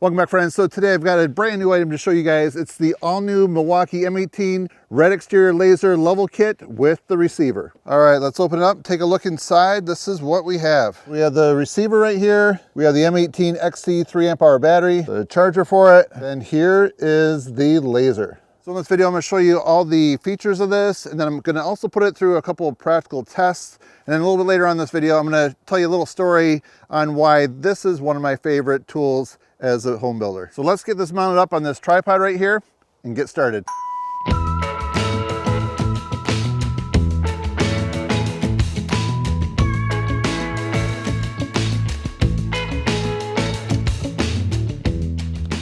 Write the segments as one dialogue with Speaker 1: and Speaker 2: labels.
Speaker 1: Welcome back, friends. So today I've got a brand new item to show you guys. It's the all-new Milwaukee M18 red exterior laser level kit with the receiver. All right, let's open it up, take a look inside. This is what we have. We have the receiver right here. We have the M18 XC 3 amp hour battery, the charger for it, and here is the laser. So in this video, I'm going to show you all the features of this, and then I'm going to also put it through a couple of practical tests. And then a little bit later on in this video, I'm going to tell you a little story on why this is one of my favorite tools as a home builder. So let's get this mounted up on this tripod right here and get started.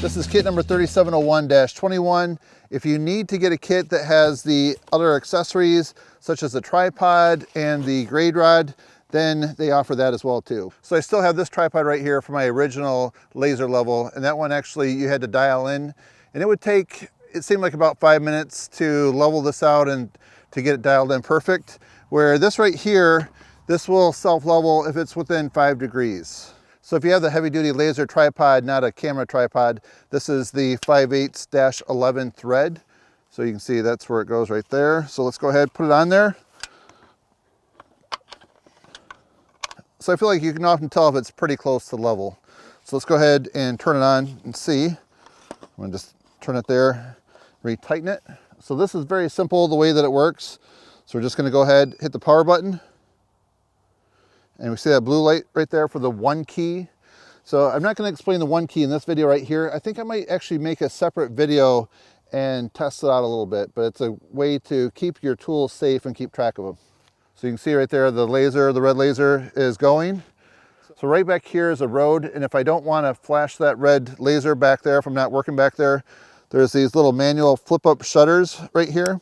Speaker 1: This is kit number 3701-21. If you need to get a kit that has the other accessories, such as the tripod and the grade rod, then they offer that as well too. So I still have this tripod right here for my original laser level, and that one actually you had to dial in, and it would take, it seemed like about 5 minutes to level this out and to get it dialed in perfect, where this right here, this will self-level if it's within 5 degrees. So if you have the heavy duty laser tripod, not a camera tripod, this is the 5/8-11 thread. So you can see that's where it goes right there. So let's go ahead, put it on there. So I feel like you can often tell if it's pretty close to level. So let's go ahead and turn it on and see. I'm gonna just turn it there, retighten it. So this is very simple the way that it works. So we're just gonna go ahead, hit the power button. And we see that blue light right there for the 1 key. So I'm not gonna explain the 1 key in this video right here. I think I might actually make a separate video and test it out a little bit, but it's a way to keep your tools safe and keep track of them. So you can see right there, the laser, the red laser is going. So right back here is a road, and if I don't want to flash that red laser back there, if I'm not working back there, there's these little manual flip up shutters right here.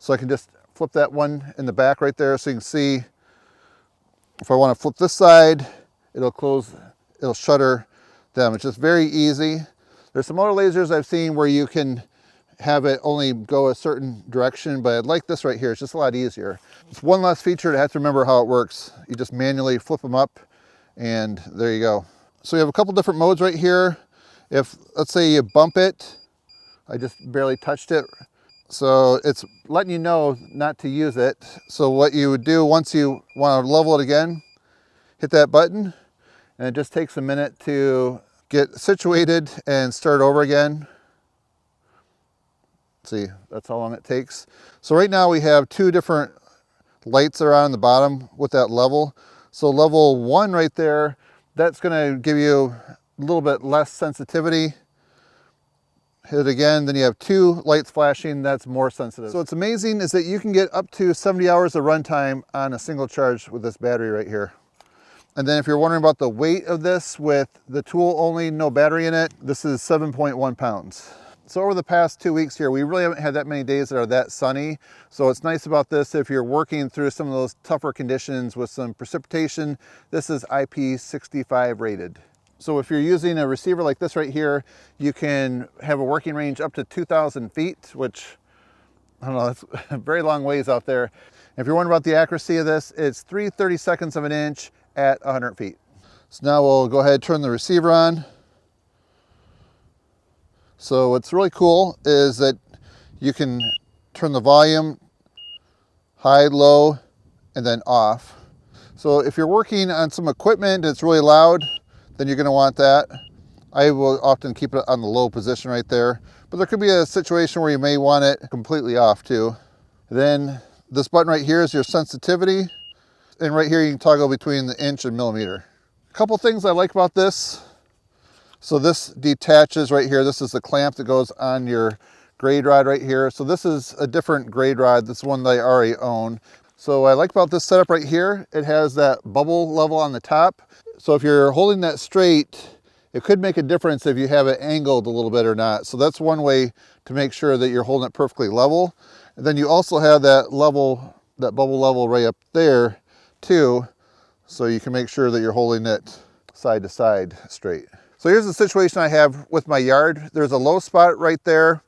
Speaker 1: So I can just flip that one in the back right there, so you can see if I want to flip this side, it'll close, it'll shutter them. It's just very easy. There's some other lasers I've seen where you can have it only go a certain direction, but I like this right here. It's just a lot easier. It's one less feature to have to remember how it works. You just manually flip them up, and there you go. So you have a couple different modes right here. If, let's say you bump it, I just barely touched it. So it's letting you know not to use it. So what you would do once you want to level it again, hit that button, and it just takes a minute to get situated and start over again. See, that's how long it takes. So right now we have 2 different lights that are on the bottom with that level. So level 1 right there, that's gonna give you a little bit less sensitivity. Hit it again, then you have 2 lights flashing, that's more sensitive. So what's amazing is that you can get up to 70 hours of runtime on a single charge with this battery right here. And then if you're wondering about the weight of this with the tool only, no battery in it, this is 7.1 pounds. So over the past 2 weeks here, we really haven't had that many days that are that sunny. So what's nice about this, if you're working through some of those tougher conditions with some precipitation, this is IP65 rated. So if you're using a receiver like this right here, you can have a working range up to 2,000 feet, which, I don't know, that's a very long ways out there. If you're wondering about the accuracy of this, it's 3/32 of an inch at 100 feet. So now we'll go ahead and turn the receiver on. So what's really cool is that you can turn the volume high, low, and then off. So if you're working on some equipment that's really loud, then you're going to want that. I will often keep it on the low position right there, but there could be a situation where you may want it completely off too. Then this button right here is your sensitivity, and right here you can toggle between the inch and millimeter. A couple things I like about this. So this detaches right here. This is the clamp that goes on your grade rod right here. So this is a different grade rod. This one that I already own. So what I like about this setup right here, it has that bubble level on the top. So if you're holding that straight, it could make a difference if you have it angled a little bit or not. So that's one way to make sure that you're holding it perfectly level. And then you also have that level, that bubble level right up there too. So you can make sure that you're holding it side to side straight. So here's the situation I have with my yard. There's a low spot right there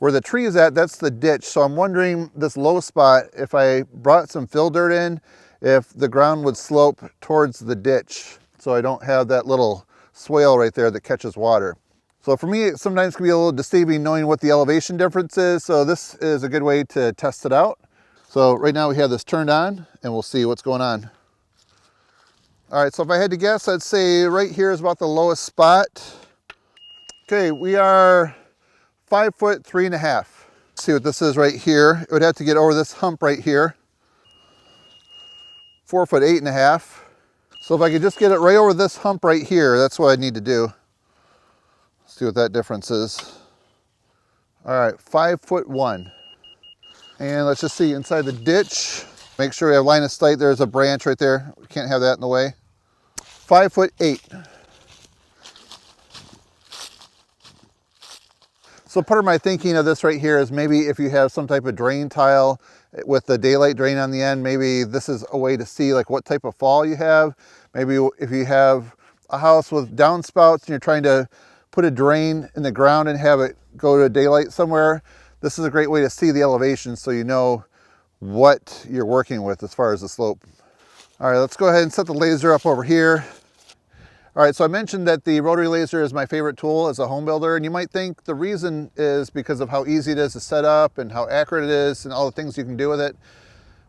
Speaker 1: where the tree is at, that's the ditch. So I'm wondering, this low spot, if I brought some fill dirt in, if the ground would slope towards the ditch so I don't have that little swale right there that catches water. So for me, it sometimes can be a little deceiving knowing what the elevation difference is. So this is a good way to test it out. So right now we have this turned on and we'll see what's going on. All right, so if I had to guess, I'd say right here is about the lowest spot. Okay, we are 5'3.5". Let's see what this is right here. It would have to get over this hump right here. 4'8.5". So if I could just get it right over this hump right here, that's what I need to do. Let's see what that difference is. All right, 5'1". And let's just see inside the ditch. Make sure we have line of sight. There's a branch right there. We can't have that in the way. 5'8". So part of my thinking of this right here is maybe if you have some type of drain tile with the daylight drain on the end, maybe this is a way to see like what type of fall you have. Maybe if you have a house with downspouts and you're trying to put a drain in the ground and have it go to daylight somewhere, this is a great way to see the elevation so you know what you're working with as far as the slope. All right, let's go ahead and set the laser up over here. All right, so I mentioned that the rotary laser is my favorite tool as a home builder, and you might think the reason is because of how easy it is to set up and how accurate it is and all the things you can do with it.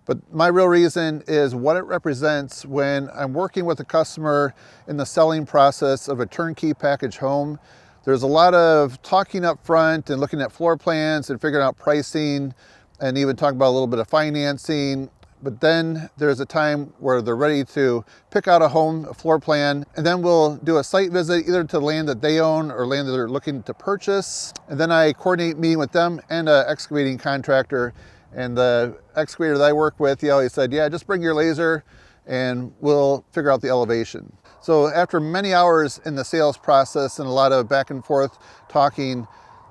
Speaker 1: But my real reason is what it represents when I'm working with a customer in the selling process of a turnkey package home. There's a lot of talking up front and looking at floor plans and figuring out pricing and even talking about a little bit of financing. But then there's a time where they're ready to pick out a home, a floor plan, and then we'll do a site visit either to land that they own or land that they're looking to purchase. And then I coordinate meeting with them and an excavating contractor. And the excavator that I work with, he always said, yeah, just bring your laser and we'll figure out the elevation. So after many hours in the sales process and a lot of back and forth talking,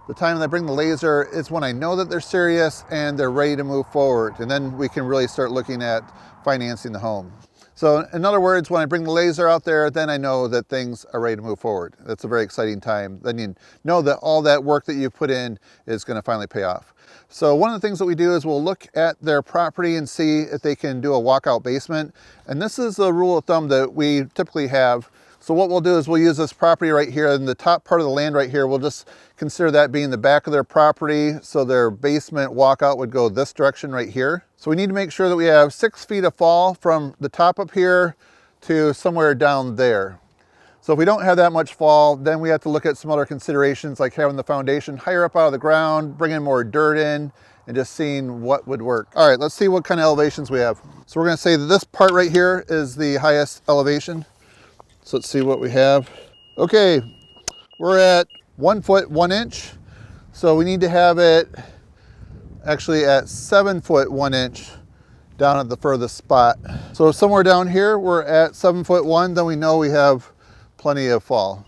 Speaker 1: the time that I bring the laser is when I know that they're serious and they're ready to move forward. And then we can really start looking at financing the home. So in other words, when I bring the laser out there, then I know that things are ready to move forward. That's a very exciting time. Then you know that all that work that you put in is going to finally pay off. So one of the things that we do is we'll look at their property and see if they can do a walkout basement. And this is a rule of thumb that we typically have. So what we'll do is we'll use this property right here in the top part of the land right here. We'll just consider that being the back of their property. So their basement walkout would go this direction right here. So we need to make sure that we have 6 feet of fall from the top up here to somewhere down there. So if we don't have that much fall, then we have to look at some other considerations like having the foundation higher up out of the ground, bringing more dirt in, and just seeing what would work. All right, let's see what kind of elevations we have. So we're gonna say that this part right here is the highest elevation. So let's see what we have. Okay, we're at 1 foot 1 inch. So we need to have it actually at 7 foot 1 inch down at the furthest spot. So somewhere down here, we're at 7 foot 1, then we know we have plenty of fall.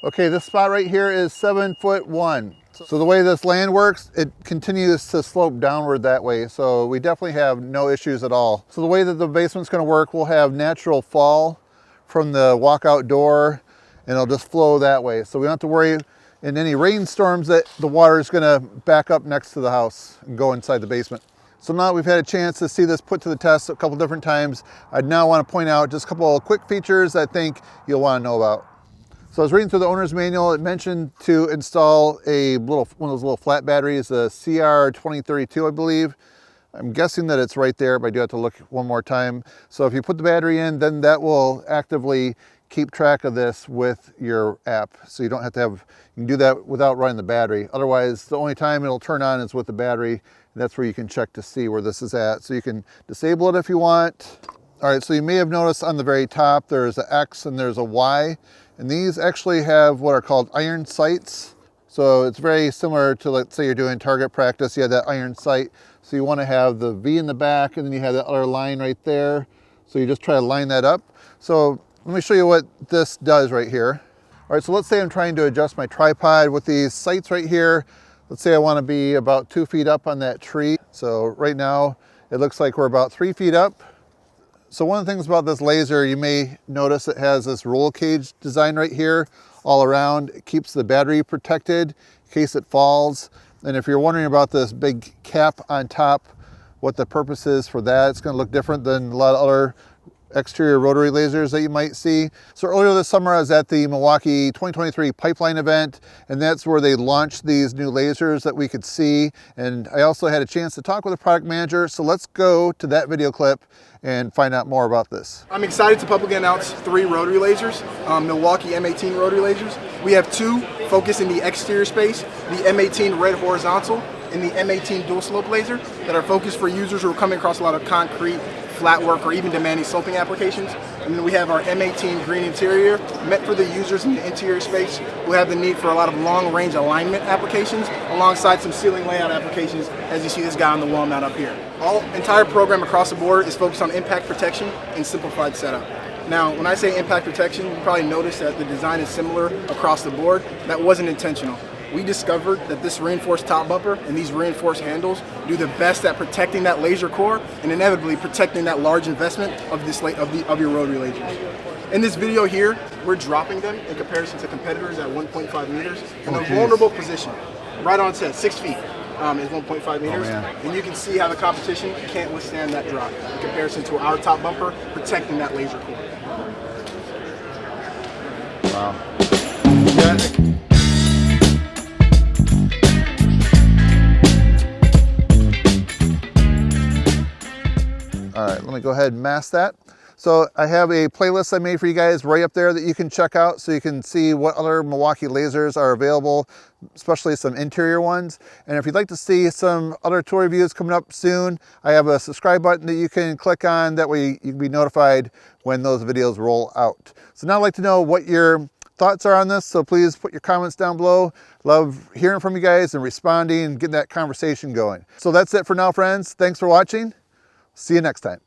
Speaker 1: Okay, this spot right here is 7 foot 1. So the way this land works, it continues to slope downward that way. So we definitely have no issues at all. So the way that the basement's gonna work, we'll have natural fall from the walkout door and it'll just flow that way. So we don't have to worry in any rainstorms that the water is gonna back up next to the house and go inside the basement. So now we've had a chance to see this put to the test a couple different times. I'd now want to point out just a couple of quick features I think you'll want to know about. So I was reading through the owner's manual. It mentioned to install one of those little flat batteries, the CR2032, I believe. I'm guessing that it's right there, but I do have to look one more time. So if you put the battery in, then that will actively keep track of this with your app. So you don't have to you can do that without running the battery. Otherwise, the only time it'll turn on is with the battery. That's where you can check to see where this is at. So you can disable it if you want. All right, so you may have noticed on the very top, there's an X and there's a Y. And these actually have what are called iron sights. So it's very similar to, let's say you're doing target practice, you have that iron sight. So you want to have the V in the back and then you have that other line right there. So you just try to line that up. So let me show you what this does right here. All right, so let's say I'm trying to adjust my tripod with these sights right here. Let's say I want to be about 2 feet up on that tree. So right now it looks like we're about 3 feet up. So one of the things about this laser, you may notice it has this roll cage design right here all around. It keeps the battery protected in case it falls. And if you're wondering about this big cap on top, what the purpose is for that, it's going to look different than a lot of other exterior rotary lasers that you might see. So earlier this summer, I was at the Milwaukee 2023 pipeline event, and that's where they launched these new lasers that we could see. And I also had a chance to talk with a product manager. So let's go to that video clip and find out more about this.
Speaker 2: I'm excited to publicly announce 3 rotary lasers, Milwaukee M18 rotary lasers. We have 2 focused in the exterior space, the M18 red horizontal and the M18 dual slope laser that are focused for users who are coming across a lot of concrete, flat work, or even demanding sloping applications. And then we have our M18 green interior, meant for the users in the interior space who have the need for a lot of long range alignment applications, alongside some ceiling layout applications, as you see this guy on the wall mount up here. All entire program across the board is focused on impact protection and simplified setup. Now, when I say impact protection, you probably noticed that the design is similar across the board. That wasn't intentional. We discovered that this reinforced top bumper and these reinforced handles do the best at protecting that laser core and inevitably protecting that large investment of your rotary lasers. In this video here, we're dropping them in comparison to competitors at 1.5 meters in a vulnerable position. Right on set, 6 feet is 1.5 meters. And you can see how the competition can't withstand that drop in comparison to our top bumper protecting that laser core.
Speaker 1: Wow. All right, let me go ahead and mask that. So I have a playlist I made for you guys right up there that you can check out so you can see what other Milwaukee lasers are available, especially some interior ones. And if you'd like to see some other tool reviews coming up soon, I have a subscribe button that you can click on. That way you can be notified when those videos roll out. So now I'd like to know what your thoughts are on this, so please put your comments down below. Love hearing from you guys and responding and getting that conversation going. So that's it for now, friends. Thanks for watching. See you next time.